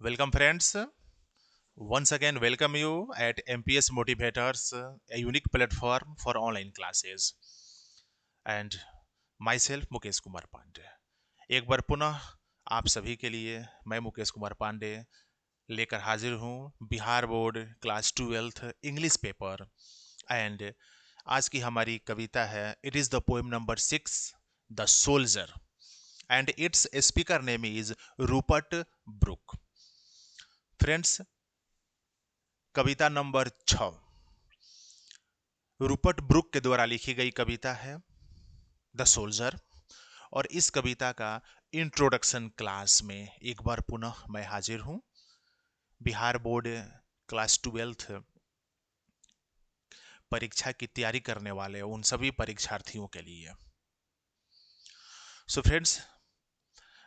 Welcome, friends. Once again, welcome you at MPS Motivators, a unique platform for online classes. And myself, Mukesh Kumar Pandey. एक बार पुनः आप सभी के लिए मैं मुकेश कुमार पांडे लेकर हाजिर हूँ Bihar board class 12th English paper. And आज की हमारी कविता है. It is the poem number 6, the soldier. And it's speaker name is Rupert book. Friends, Kavita number 6 Rupert Brooke के द्वारा लिखी गई कविता है द सोल्जर. और इस कविता का इंट्रोडक्शन क्लास में एक बार पुनः मैं हाजिर हूं बिहार बोर्ड क्लास 12th परीक्षा की तैयारी करने वाले उन सभी परीक्षार्थियों के लिए. So friends,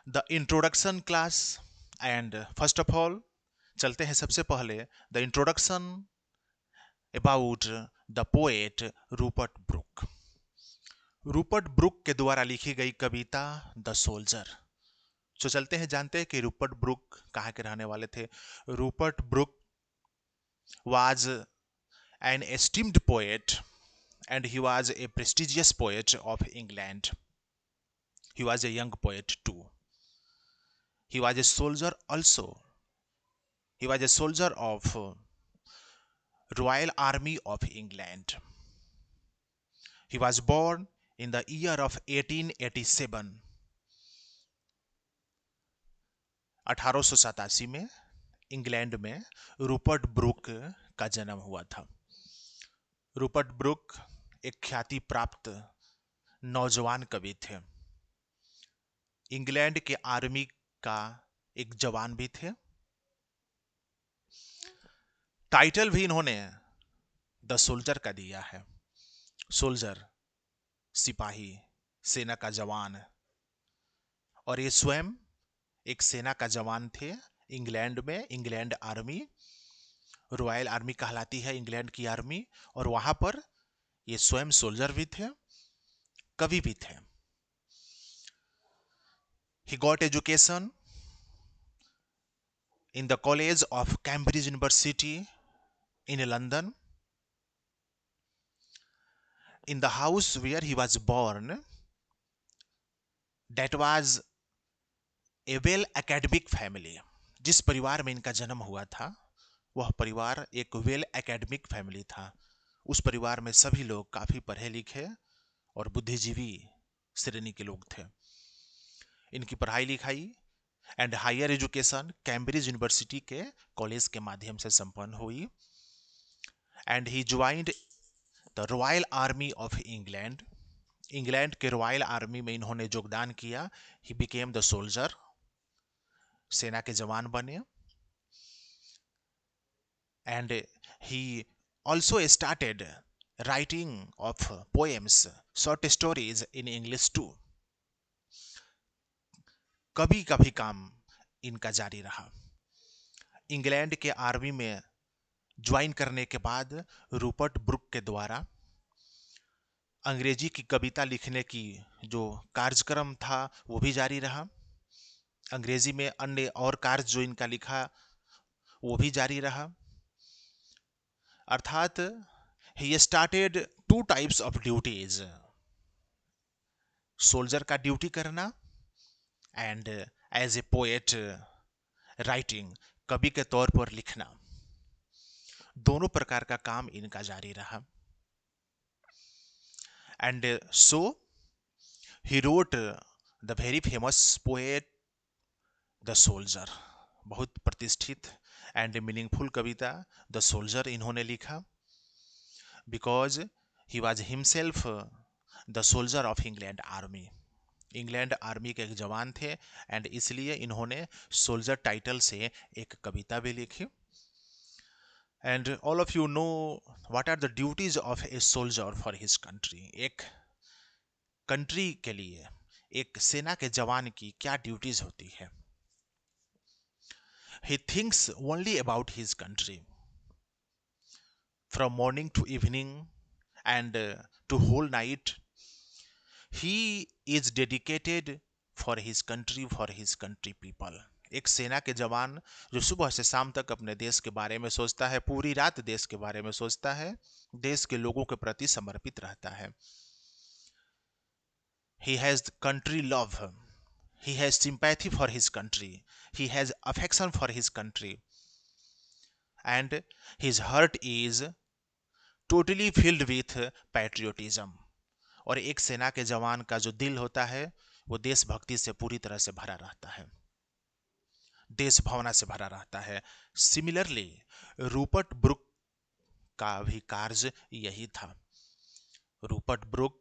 the introduction class. And first of all चलते हैं सबसे पहले the introduction about the poet Rupert book. Rupert Brooke के द्वारा लिखी गई कविता द सोल्जर. तो चलते हैं, जानते हैं कि रूपर्ट ब्रुक कहाँ के रहने वाले थे. Rupert book was an esteemed poet and he was a prestigious poet of England. He was a young poet too. He was a soldier also. He was a soldier of Royal Army of England. He was born in the year of 1887. 1887 में England में Rupert book का जन्म हुआ था. Rupert book एक ख्याति प्राप्त नौजवान कवि थे. इंग्लैंड के आर्मी का एक जवान भी थे. टाइटल भी इन्होंने द सोल्जर का दिया है. सोल्जर, सिपाही, सेना का जवान. और ये स्वयं एक सेना का जवान थे. इंग्लैंड में इंग्लैंड आर्मी, रॉयल आर्मी कहलाती है इंग्लैंड की आर्मी. और वहां पर ये स्वयं सोल्जर भी थे, कवि भी थे. He got education in the College of Cambridge University in London. In the house where he was born, that was a well academic family. जिस परिवार में इनका जन्म हुआ था वह परिवार एक वेल एकेडमिक फैमिली था. उस परिवार में सभी लोग काफी पढ़े लिखे और बुद्धिजीवी श्रेणी के लोग थे. इनकी पढ़ाई लिखाई and higher education Cambridge University के कॉलेज के माध्यम से संपन्न हुई. And he joined the royal army of England. England के रॉयल आर्मी में इन्होंने योगदान किया. ही बिकेम द सोल्जर, सेना के जवान बने. And he also started writing of poems, short stories in English too. कभी कभी काम इनका जारी रहा. इंग्लैंड के आर्मी में ज्वाइन करने के बाद रूपर्ट ब्रुक के द्वारा अंग्रेजी की कविता लिखने की जो कार्यक्रम था वो भी जारी रहा. अंग्रेजी में अन्य और कार्य जो इनका लिखा वो भी जारी रहा. अर्थात he started two types of duties. Soldier का ड्यूटी करना and as a poet writing, कवि के तौर पर लिखना. दोनों प्रकार का काम इनका जारी रहा. And so he wrote the very famous poet the soldier. बहुत प्रतिष्ठित and meaningful Kavita the soldier इन्होंने लिखा. Because he was himself the soldier of England army. England army के एक जवान थे एंड इसलिए इन्होंने सोल्जर टाइटल से एक कविता भी लिखी. And all of you know what are the duties of a soldier for his country. एक कंट्री के लिए एक सेना के जवान की क्या ड्यूटीज होती है. He thinks only about his country from morning to evening and to whole night. He is dedicated for his country people. एक सेना के जवान जो सुबह से शाम तक अपने देश के बारे में सोचता है, पूरी रात देश के बारे में सोचता है, देश के लोगों के प्रति समर्पित रहता है. He has country love. He has sympathy for his country. He has affection for his country. And his heart is totally filled with patriotism. और एक सेना के जवान का जो दिल होता है वो देशभक्ति से पूरी तरह से भरा रहता है, देश भावना से भरा रहता है. सिमिलरली रूपर्ट ब्रुक का भी कार्य यही था. Rupert book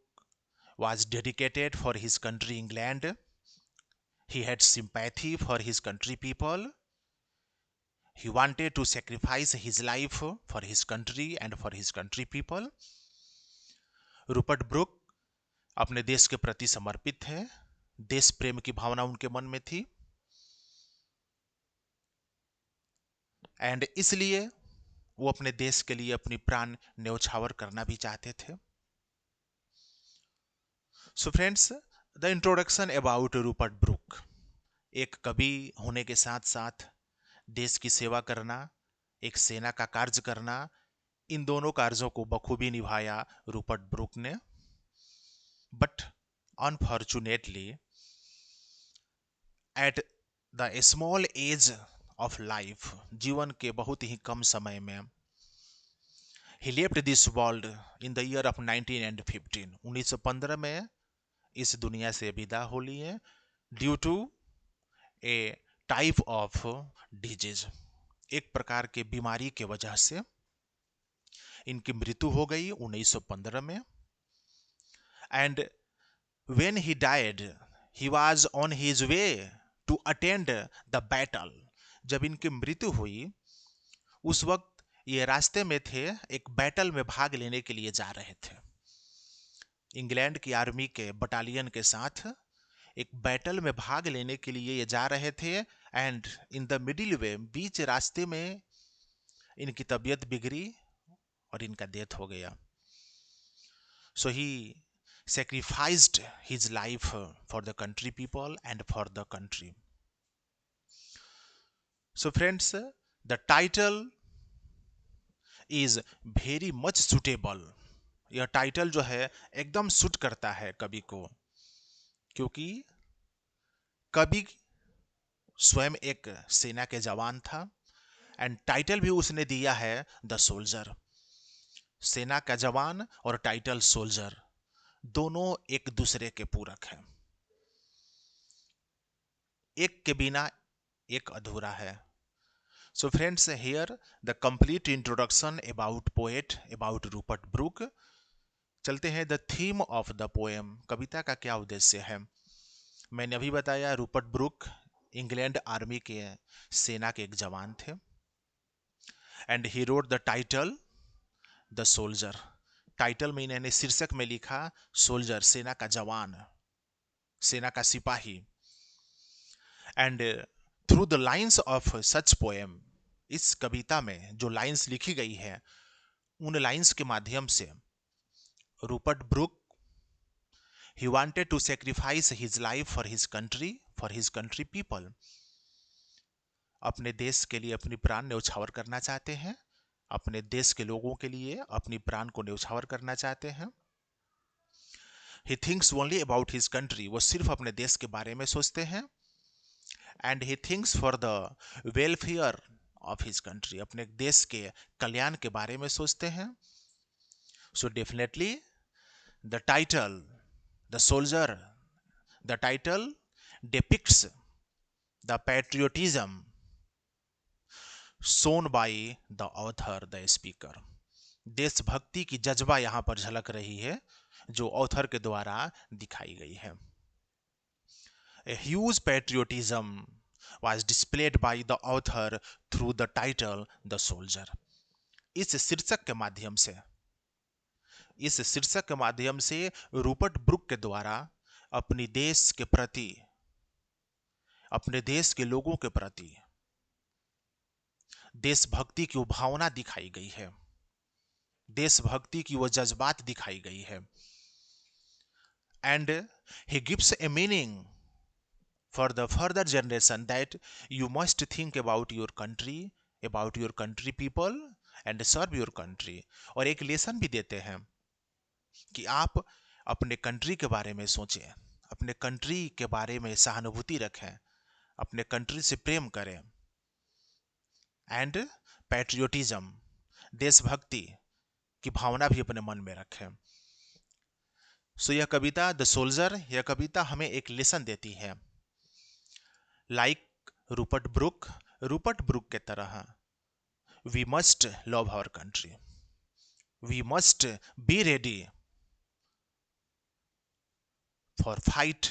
was dedicated for his country England. He had sympathy for his country people. He wanted to sacrifice his life for his country and for his country people. Rupert book अपने देश के प्रति समर्पित थे, देश प्रेम की भावना उनके मन में थी, एंड इसलिए वो अपने देश के लिए अपनी प्राण न्यौछावर करना भी चाहते थे. So friends, the introduction about Rupert book. एक कवि होने के साथ साथ देश की सेवा करना, एक सेना का कार्य करना, इन दोनों कार्यों को बखूबी निभाया रूपर्ट ब्रुक ने. But unfortunately at the small age of life, जीवन के बहुत ही कम समय में, ही left this world in the year of 1915. 1915 में इस दुनिया से विदा हो लिए due to a type of disease. एक प्रकार के बीमारी के वजह से इनकी मृत्यु हो गई 1915 में. And when he died he was on his way to attend the battle. जब इनकी मृत्यु हुई उस वक्त ये रास्ते में थे, एक बैटल में भाग लेने के लिए जा रहे थे. इंग्लैंड की आर्मी के बटालियन के साथ एक बैटल में भाग लेने के लिए ये जा रहे थे. And in the middle way, बीच रास्ते में इनकी तबीयत बिगड़ी और इनका डेथ हो गया. सो ही sacrificed his life for the country people and for the country. So friends, the title is very much suitable. यह टाइटल जो है एकदम सूट करता है कवि को, क्योंकि कवि स्वयं एक सेना के जवान था एंड टाइटल भी उसने दिया है द सोल्जर. सेना का जवान और टाइटल सोल्जर दोनों एक दूसरे के पूरक हैं, एक के बिना एक अधूरा है. So friends, here the complete introduction about poet, about Rupert Brooke. चलते हैं the theme of the poem. कविता का क्या उद्देश्य है? मैंने अभी बताया रूपर्ट ब्रुक इंग्लैंड आर्मी के सेना के एक जवान थे and he wrote the title the soldier. Title में इन्होंने शीर्षक में लिखा सोल्जर, सेना का जवान, सेना का सिपाही. And through the lines of such poem, इस कविता में जो लाइन्स लिखी गई है उन लाइन्स के माध्यम से Rupert book he wanted to sacrifice his life for his country people. अपने देश के लिए अपनी प्राण न्यौछावर करना चाहते हैं, अपने देश के लोगों के लिए अपनी प्राण को न्यौछावर करना चाहते हैं. He thinks only about his country. वो सिर्फ अपने देश के बारे में सोचते हैं. And he thinks for the welfare of his country. अपने देश के कल्याण के बारे में सोचते हैं. So definitely the title, the soldier, the title depicts the patriotism shown by the author, the speaker. देशभक्ति की जज्बा यहां पर झलक रही है जो ऑथर के द्वारा दिखाई गई है. A huge patriotism was displayed by the author through the title The Soldier. इस शीर्षक के माध्यम से रूपर्ट ब्रुक के द्वारा अपनी देश के प्रति, अपने देश के लोगों के प्रति देशभक्ति की वो भावना दिखाई गई है, देशभक्ति की वो जज्बात दिखाई गई है. And he gives a meaning for the further generation that you must think about your country people and serve your country। और एक लेसन भी देते हैं कि आप अपने कंट्री के बारे में सोचें, अपने कंट्री के बारे में सहानुभूति रखें, अपने कंट्री से प्रेम करें। एंड पैट्रियोटिज्म, देशभक्ति की भावना भी अपने मन में रखें। सो यह कविता द सोल्जर, यह कविता हमें एक लेसन देती है। लाइक रूपर्ट ब्रुक के तरह we must love our country, we must be ready for fight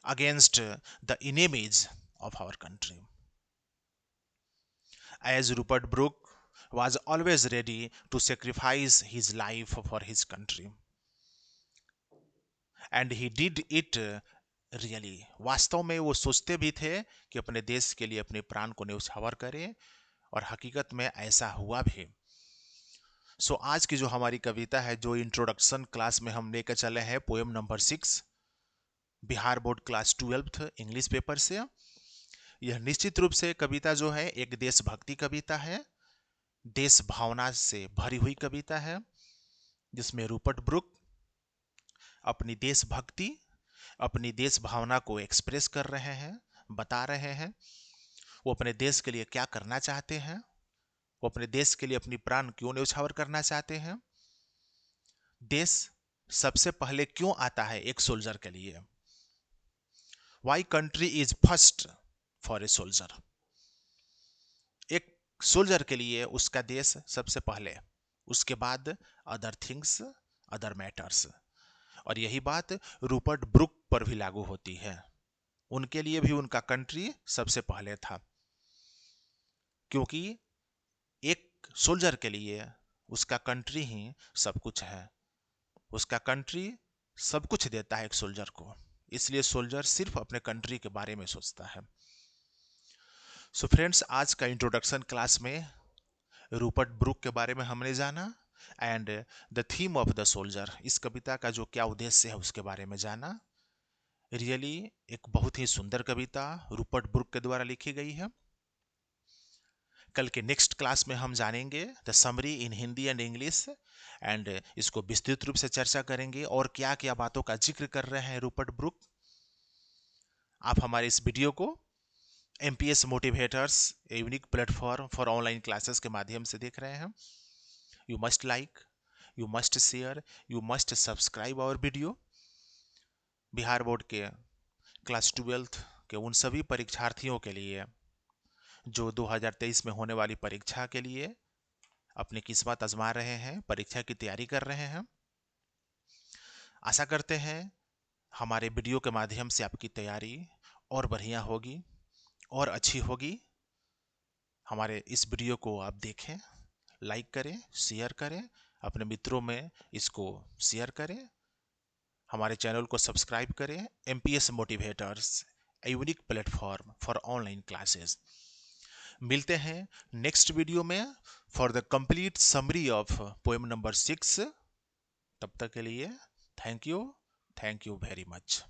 against the enemies of our country, as Rupert Brooke was always ready to sacrifice his life for his country, and he did it really। वास्तव में वो सोचते भी थे कि अपने देश के लिए अपने प्राण को न्यौछावर करें, और हकीकत में ऐसा हुआ भी। सो आज की जो हमारी कविता है, जो इंट्रोडक्शन क्लास में हम लेकर चले हैं, poem number 6, Bihar board class 12 English paper से। यह निश्चित रूप से कविता जो है एक देशभक्ति कविता है, देश भावना से भरी हुई कविता है, जिसमें रूपर्ट ब्रुक अपनी देशभक्ति, अपनी देश भावना को एक्सप्रेस कर रहे हैं, बता रहे हैं वो अपने देश के लिए क्या करना चाहते हैं, वो अपने देश के लिए अपनी प्राण क्यों न्यौछावर करना चाहते हैं, देश सबसे पहले क्यों आता है एक सोल्जर के लिए। Why country is first for a soldier, एक सोल्जर के लिए उसका देश सबसे पहले, उसके बाद अदर थिंग्स, अदर मैटर्स। और यही बात रूपर्ट ब्रुक पर भी लागू होती है, उनके लिए भी उनका कंट्री सबसे पहले था, क्योंकि एक सोल्जर के लिए उसका कंट्री ही सब कुछ है, उसका कंट्री सब कुछ देता है एक सोल्जर को, इसलिए सोल्जर सिर्फ अपने कंट्री के बारे में सोचता है। सो फ्रेंड्स, आज का इंट्रोडक्शन क्लास में रूपर्ट ब्रुक के बारे में हमने जाना, and the theme of the soldier, इस कविता का जो क्या उद्देश्य है उसके बारे में जाना। रियली एक बहुत ही सुंदर कविता रूपर्ट ब्रुक के द्वारा लिखी गई है। कल के नेक्स्ट क्लास में हम जानेंगे the summary in Hindi and English, and इसको विस्तृत रूप से चर्चा करेंगे और क्या क्या बातों का जिक्र कर रहे हैं रूपर्ट ब्रुक। आप हमारे इस वीडियो को MPS motivators, a unique platform for online classes के माध्यम से देख रहे हैं। You must like, you must share, you must subscribe our video. Bihar board के क्लास 12 के उन सभी परीक्षार्थियों के लिए जो 2023 में होने वाली परीक्षा के लिए अपनी किस्मत आजमा रहे हैं, परीक्षा की तैयारी कर रहे हैं। आशा करते हैं हमारे वीडियो के माध्यम से आपकी तैयारी और बढ़िया होगी और अच्छी होगी। हमारे इस वीडियो को आप देखें, लाइक करें, शेयर करें, अपने मित्रों में इसको शेयर करें, हमारे चैनल को सब्सक्राइब करें। MPS motivators, a unique platform for online classes. मिलते हैं नेक्स्ट वीडियो में for the complete summary of poem number 6। तब तक के लिए थैंक यू वेरी मच।